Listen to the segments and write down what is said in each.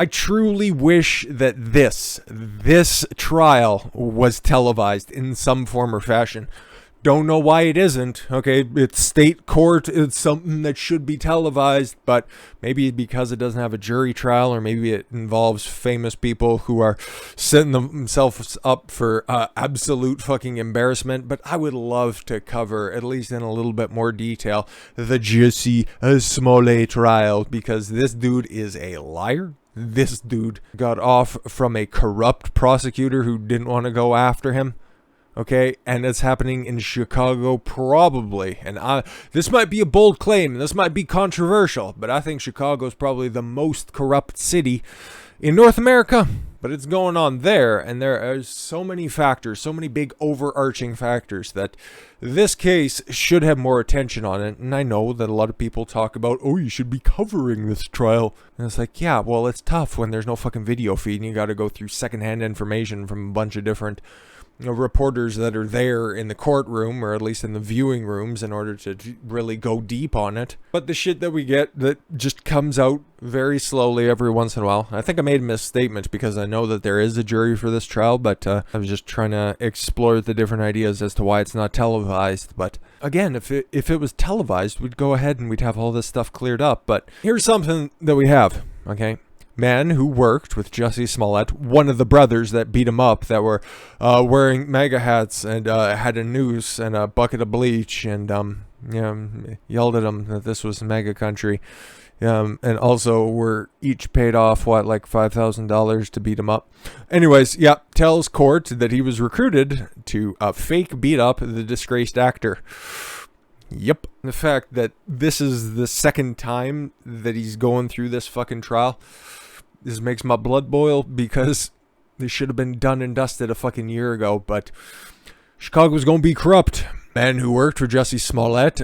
I truly wish that this trial was televised in some form or fashion. Don't know why it isn't. Okay, it's state court. It's something that should be televised, but maybe because it doesn't have a jury trial, or maybe it involves famous people who are setting themselves up for absolute fucking embarrassment. But I would love to cover, at least in a little bit more detail, the Jussie Smollett trial, because this dude is a liar. This dude got off from a corrupt prosecutor who didn't want to go after him. Okay, and it's happening in Chicago, probably. And this might be a bold claim, and this might be controversial, but I think Chicago is probably the most corrupt city in North America. But it's going on there, and there are so many factors, so many big overarching factors that this case should have more attention on it. And I know that a lot of people talk about, oh, you should be covering this trial. And it's like, yeah, well, it's tough when there's no fucking video feed, and you got to go through secondhand information from a bunch of different reporters that are there in the courtroom, or at least in the viewing rooms, in order to really go deep on it. But the shit that we get that just comes out very slowly every once in a while. I think I made a misstatement because I know that there is a jury for this trial, but I was just trying to explore the different ideas as to why it's not televised. But again, if it was televised, we'd go ahead and we'd have all this stuff cleared up. But here's something that we have, okay? Man who worked with Jussie Smollett, one of the brothers that beat him up, that were wearing MAGA hats and had a noose and a bucket of bleach, and yelled at him that this was MAGA country, and also were each paid off like $5,000 to beat him up. Anyways, tells court that he was recruited to fake beat up the disgraced actor. Yep. The fact that this is the second time that he's going through this fucking trial, this makes my blood boil, because this should have been done and dusted a fucking year ago. But Chicago's going to be corrupt. Man who worked for Jussie Smollett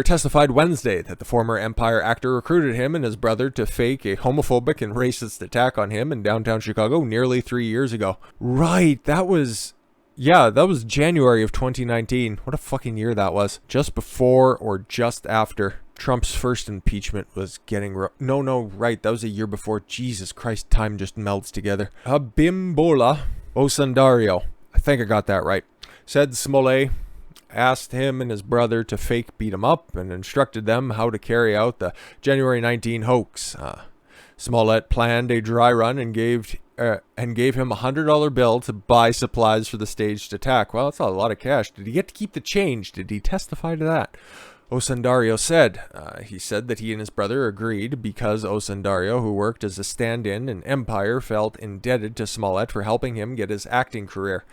testified Wednesday that the former Empire actor recruited him and his brother to fake a homophobic and racist attack on him in downtown Chicago nearly 3 years ago. Right, that was January of 2019. What a fucking year that was. Just before or just after Trump's first impeachment was getting... right, that was a year before. Jesus Christ, time just melts together. Abimbola Osundario, I think I got that right, said Smollett asked him and his brother to fake beat him up and instructed them how to carry out the January 19 hoax. Smollett planned a dry run and gave him a $100 bill to buy supplies for the staged attack. Well, that's a lot of cash. Did he get to keep the change? Did he testify to that? Osundario said. He said that he and his brother agreed because Osundario, who worked as a stand-in in Empire, felt indebted to Smollett for helping him get his acting career.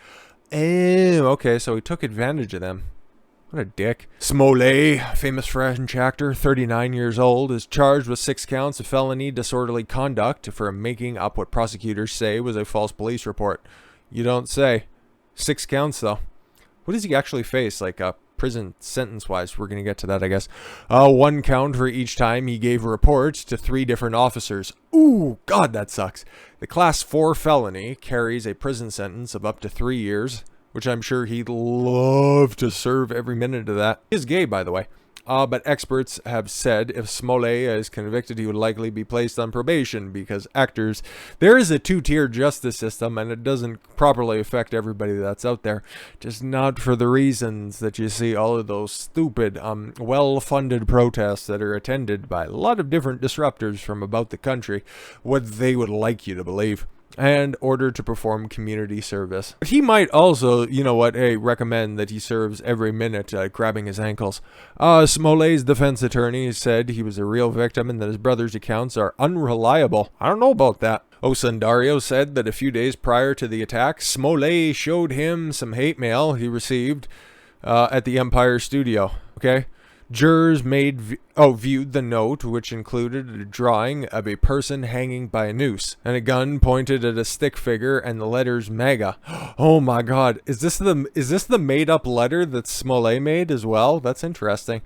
Okay, so he took advantage of them. What a dick. Smollett, famous French actor, 39 years old, is charged with 6 counts of felony disorderly conduct for making up what prosecutors say was a false police report. You don't say. 6 counts, though. What does he actually face? Like a prison sentence-wise? We're going to get to that, I guess. 1 count for each time he gave a report to 3 different officers. Ooh, God, that sucks. The Class 4 felony carries a prison sentence of up to 3 years, which I'm sure he'd love to serve every minute of that. He is gay, by the way. But experts have said if Smollett is convicted, he would likely be placed on probation because actors... There is a 2-tier justice system, and it doesn't properly affect everybody that's out there. Just not for the reasons that you see all of those stupid, well-funded protests that are attended by a lot of different disruptors from about the country, what they would like you to believe, and ordered to perform community service. He might also, recommend that he serves every minute grabbing his ankles. Smollett's defense attorney said he was a real victim and that his brother's accounts are unreliable. I don't know about that. Osundario said that a few days prior to the attack, Smollett showed him some hate mail he received at the Empire studio. Okay? Jurors viewed the note, which included a drawing of a person hanging by a noose and a gun pointed at a stick figure and the letters MAGA. Oh my God, is this the made-up letter that Smollett made as well? That's interesting.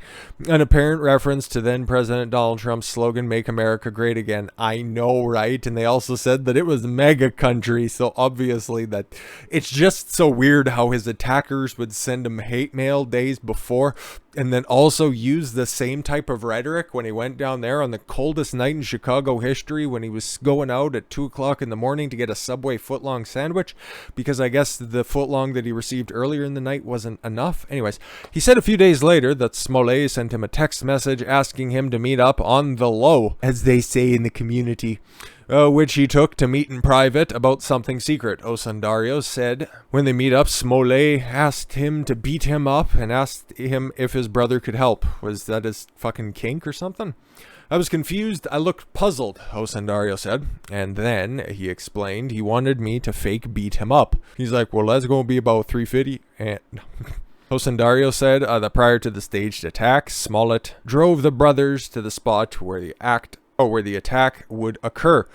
An apparent reference to then President Donald Trump's slogan, "Make America Great Again." I know, right? And they also said that it was MAGA country, so obviously that it's just so weird how his attackers would send him hate mail days before and then also use the same type of of rhetoric when he went down there on the coldest night in Chicago history when he was going out at 2 o'clock in the morning to get a Subway footlong sandwich because I guess the footlong that he received earlier in the night wasn't enough. Anyways, he said a few days later that Smollett sent him a text message asking him to meet up on the low, as they say in the community, which he took to meet in private about something secret. Osundairo said when they meet up, Smollett asked him to beat him up and asked him if his brother could help. Was that his fucking kink or something? I was confused. I looked puzzled, Osundairo said. And then he explained he wanted me to fake beat him up. He's like, well, that's going to be about 350. And Osundairo said that prior to the staged attack, Smollett drove the brothers to the spot where the attack would occur,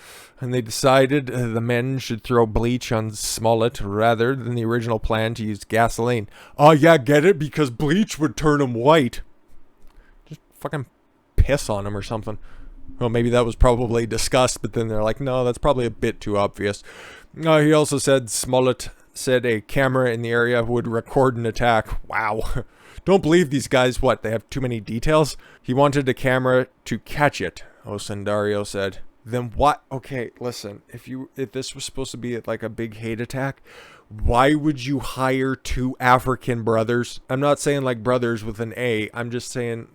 and they decided the men should throw bleach on Smollett rather than the original plan to use gasoline. Oh yeah, get it? Because bleach would turn him white. Just fucking piss on him or something. Well, maybe that was probably discussed, but then they're like, no, that's probably a bit too obvious. He also said Smollett said a camera in the area would record an attack. Wow. Don't believe these guys. What, they have too many details? He wanted a camera to catch it, Osundairo said. Then what? Okay, listen, if this was supposed to be like a big hate attack, why would you hire 2 African brothers? I'm not saying like brothers with an A. I'm just saying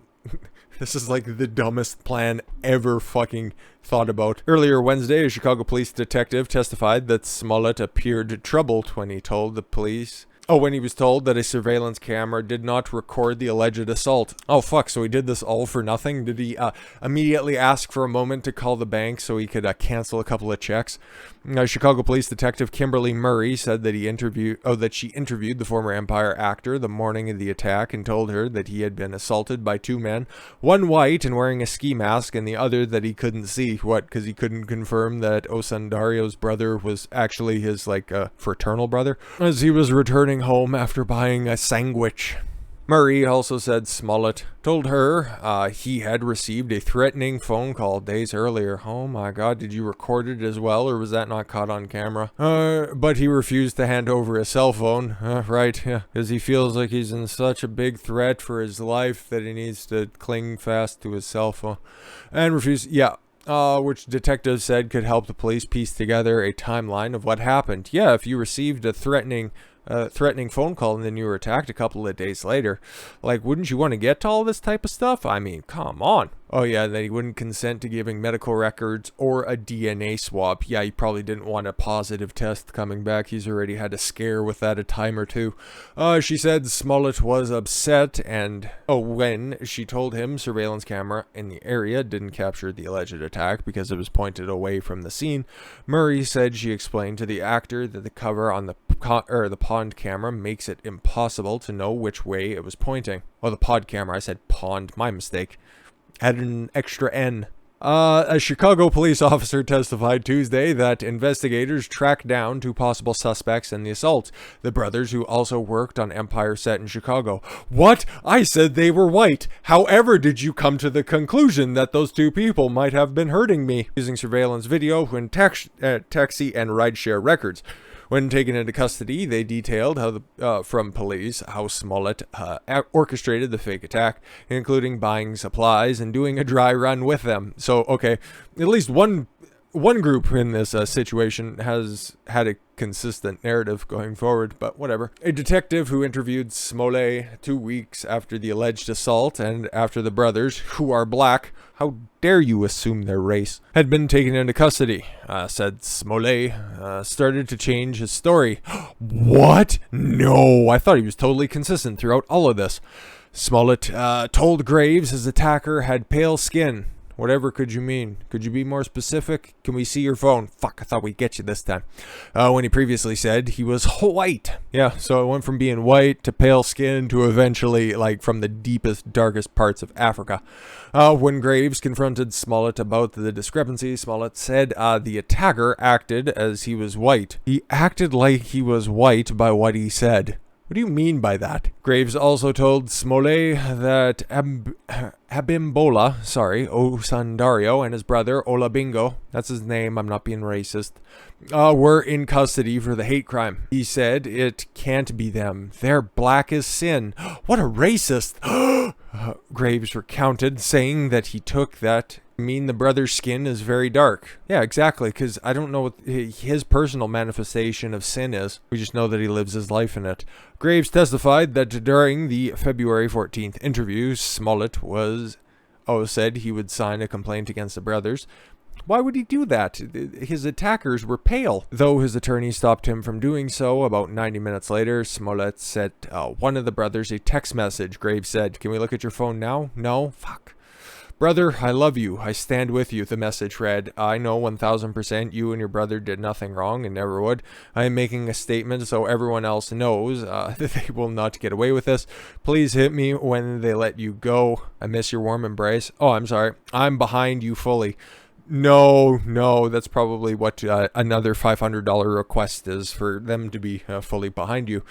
this is like the dumbest plan ever fucking thought about. Earlier Wednesday, a Chicago police detective testified that Smollett appeared troubled when he told the police when he was told that a surveillance camera did not record the alleged assault. Oh fuck, so he did this all for nothing? Did he immediately ask for a moment to call the bank so he could cancel a couple of checks? Chicago police detective Kimberly Murray said that she interviewed the former Empire actor the morning of the attack and told her that he had been assaulted by 2 men, one white and wearing a ski mask, and the other that he couldn't see. What, because he couldn't confirm that Osundario's brother was actually his fraternal brother, as he was returning home after buying a sandwich. Murray also said Smollett told her he had received a threatening phone call days earlier. Oh my god, did you record it as well, or was that not caught on camera? But he refused to hand over his cell phone. Right, yeah, because he feels like he's in such a big threat for his life that he needs to cling fast to his cell phone. And refused, yeah. Which detectives said could help the police piece together a timeline of what happened. Yeah, if you received a threatening phone call and then you were attacked a couple of days later, like, wouldn't you want to get to all this type of stuff? I mean, come on. Oh yeah, that he wouldn't consent to giving medical records or a DNA swab. Yeah, he probably didn't want a positive test coming back. He's already had a scare with that a time or two. She said Smollett was upset, and when she told him surveillance camera in the area didn't capture the alleged attack because it was pointed away from the scene. Murray said she explained to the actor that the cover on the pond camera makes it impossible to know which way it was pointing. Oh, the pod camera. I said pond. My mistake. Added an extra N. A Chicago police officer testified Tuesday that investigators tracked down 2 possible suspects in the assault, the brothers who also worked on Empire set in Chicago. What? I said they were white. However, did you come to the conclusion that those 2 people might have been hurting me? Using surveillance video when taxi and rideshare records. When taken into custody, they detailed from police how Smollett orchestrated the fake attack, including buying supplies and doing a dry run with them. So, okay, at least one group in this situation has had a consistent narrative going forward, but whatever. A detective who interviewed Smollett 2 weeks after the alleged assault and after the brothers, who are black, how dare you assume their race, had been taken into custody, said Smollett started to change his story. What? No, I thought he was totally consistent throughout all of this. Smollett told Graves his attacker had pale skin. Whatever could you mean? Could you be more specific? Can we see your phone? Fuck, I thought we'd get you this time. When he previously said he was white. Yeah, so it went from being white to pale skin to eventually, like, from the deepest, darkest parts of Africa. When Graves confronted Smollett about the discrepancy, Smollett said the attacker acted as he was white. He acted like he was white by what he said. What do you mean by that? Graves also told Smollett that Abimbola Osundario and his brother Olabingo, that's his name, I'm not being racist, were in custody for the hate crime. He said it can't be them. They're black as sin. What a racist. Graves recounted, saying that he took that mean the brother's skin is very dark. Yeah, exactly, because I don't know what his personal manifestation of sin is. We just know that he lives his life in it. Graves testified that during the February 14th interview, Smollett said he would sign a complaint against the brothers. Why would he do that? His attackers were pale. Though his attorney stopped him from doing so, about 90 minutes later, Smollett sent one of the brothers a text message. Graves said, "Can we look at your phone now?" "No." "Fuck." "Brother, I love you. I stand with you," the message read. "I know 1000% you and your brother did nothing wrong and never would. I am making a statement so everyone else knows that they will not get away with this. Please hit me when they let you go. I miss your warm embrace. Oh, I'm sorry. I'm behind you fully." No, that's probably what another $500 request is, for them to be fully behind you.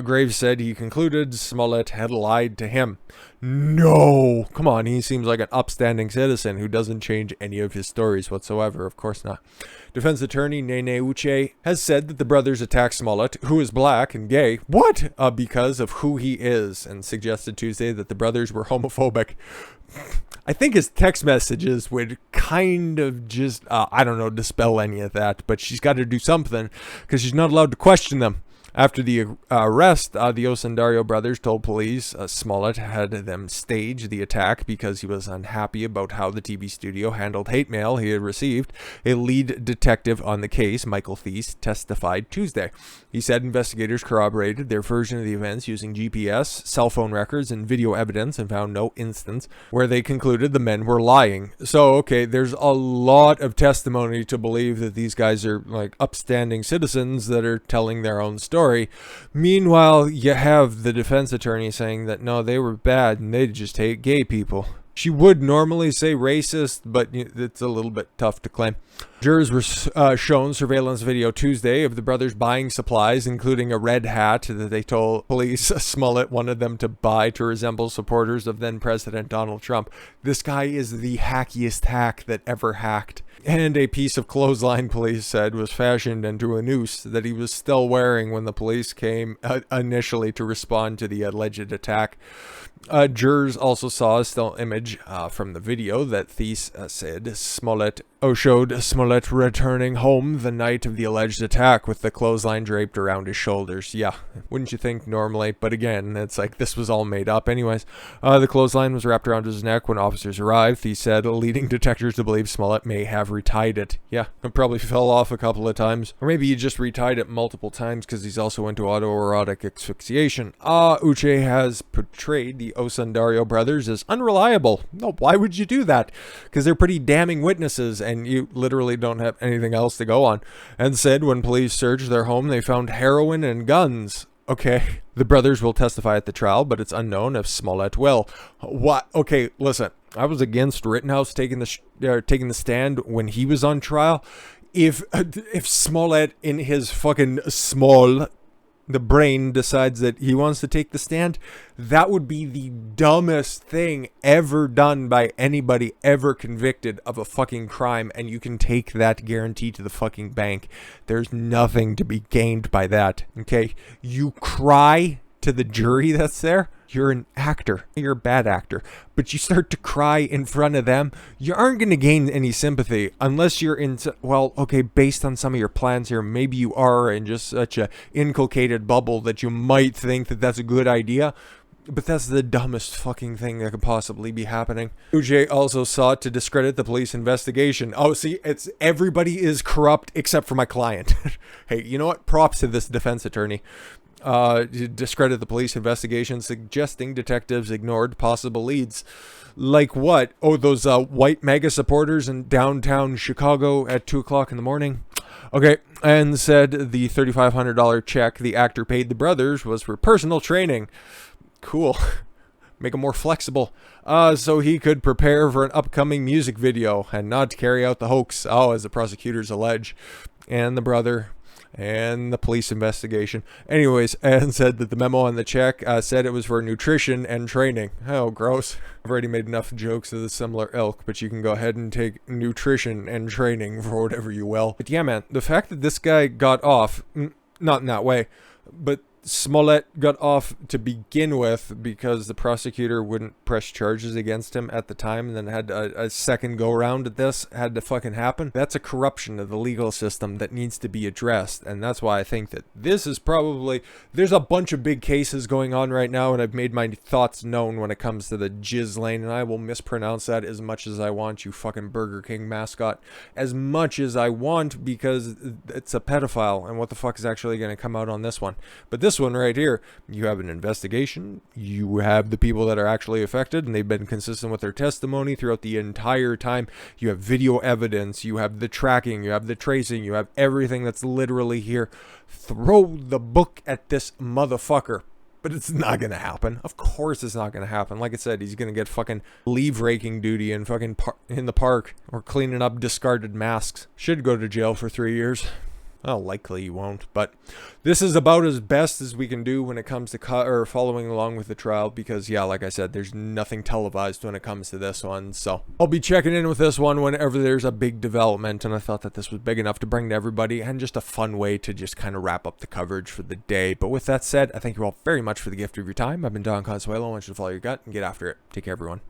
Graves said he concluded Smollett had lied to him. No! Come on, he seems like an upstanding citizen who doesn't change any of his stories whatsoever. Of course not. Defense attorney Nene Uche has said that the brothers attacked Smollett, who is black and gay, because of who he is, and suggested Tuesday that the brothers were homophobic. I think his text messages would kind of just, dispel any of that, but she's got to do something, because she's not allowed to question them. After the arrest, the Osundairo brothers told police Smollett had them stage the attack because he was unhappy about how the TV studio handled hate mail he had received. A lead detective on the case, Michael Thies, testified Tuesday. He said investigators corroborated their version of the events using GPS, cell phone records, and video evidence, and found no instance where they concluded the men were lying. So, okay, there's a lot of testimony to believe that these guys are like upstanding citizens that are telling their own story. Meanwhile, you have the defense attorney saying that no, they were bad and they just hate gay people. She would normally say racist, but it's a little bit tough to claim. Jurors were shown surveillance video Tuesday of the brothers buying supplies, including a red hat that they told police Smollett wanted them to buy to resemble supporters of then-President Donald Trump. This guy is the hackiest hack that ever hacked. And a piece of clothesline, police said, was fashioned into a noose that he was still wearing when the police came initially to respond to the alleged attack. Jurors also saw a still image from the video that Thies said showed Smollett returning home the night of the alleged attack with the clothesline draped around his shoulders. Yeah, wouldn't you think normally? But again, it's like this was all made up anyways. The clothesline was wrapped around his neck when officers arrived. Thies said, leading detectives to believe Smollett may have retied it. Yeah, it probably fell off a couple of times. Or maybe he just retied it multiple times because he's also into autoerotic asphyxiation. Uche has portrayed the Osundario brothers as unreliable. No, why would you do that? Because they're pretty damning witnesses and you literally don't have anything else to go on. And said when police searched their home, they found heroin and guns. Okay, the brothers will testify at the trial, but it's unknown if Smollett will. What? Okay, listen, I was against Rittenhouse taking the stand when he was on trial. If Smollett in his fucking the brain decides that he wants to take the stand, that would be the dumbest thing ever done by anybody ever convicted of a fucking crime, and you can take that guarantee to the fucking bank. There's nothing to be gained by that, okay? You cry to the jury that's there, you're an actor. You're a bad actor. But you start to cry in front of them, you aren't going to gain any sympathy unless you're based on some of your plans here, maybe you are in just such a inculcated bubble that you might think that that's a good idea. But that's the dumbest fucking thing that could possibly be happening. Uche also sought to discredit the police investigation. Oh, see, it's everybody is corrupt except for my client. Hey, you know what? Props to this defense attorney. Discredit the police investigation, suggesting detectives ignored possible leads. Like what? Oh, those white MAGA supporters in downtown Chicago at 2 o'clock in the morning. Okay, and said the $3,500 check the actor paid the brothers was for personal training. Cool. Make him more flexible. So he could prepare for an upcoming music video and not carry out the hoax, as the prosecutors allege. And the brother and the police investigation. Anyways, and said that the memo on the check said it was for nutrition and training. Oh, gross. I've already made enough jokes of the similar ilk, but you can go ahead and take nutrition and training for whatever you will. But yeah, man, the fact that this guy got off, not in that way, but Smollett got off to begin with because the prosecutor wouldn't press charges against him at the time, and then had a second go around at this had to fucking happen. That's a corruption of the legal system that needs to be addressed, and that's why I think that this is probably, there's a bunch of big cases going on right now, and I've made my thoughts known when it comes to the jizz lane, and I will mispronounce that as much as I want, you fucking Burger King mascot, as much as I want, because it's a pedophile, and what the fuck is actually going to come out on this one? But this one right here, you have an investigation, you have the people that are actually affected, and they've been consistent with their testimony throughout the entire time. You have video evidence, you have the tracking, you have the tracing, you have everything that's literally here. Throw the book at this motherfucker. But it's not going to happen. Of course it's not going to happen. Like I said, he's going to get fucking leave raking duty and fucking in the park, or cleaning up discarded masks. Should go to jail for 3 years. Well, likely he won't, but this is about as best as we can do when it comes to following along with the trial, because yeah, like I said, there's nothing televised when it comes to this one, so I'll be checking in with this one whenever there's a big development, and I thought that this was big enough to bring to everybody, and just a fun way to just kind of wrap up the coverage for the day. But with that said, I thank you all very much for the gift of your time. I've been Don Consuelo. I want you to follow your gut and get after it. Take care, everyone.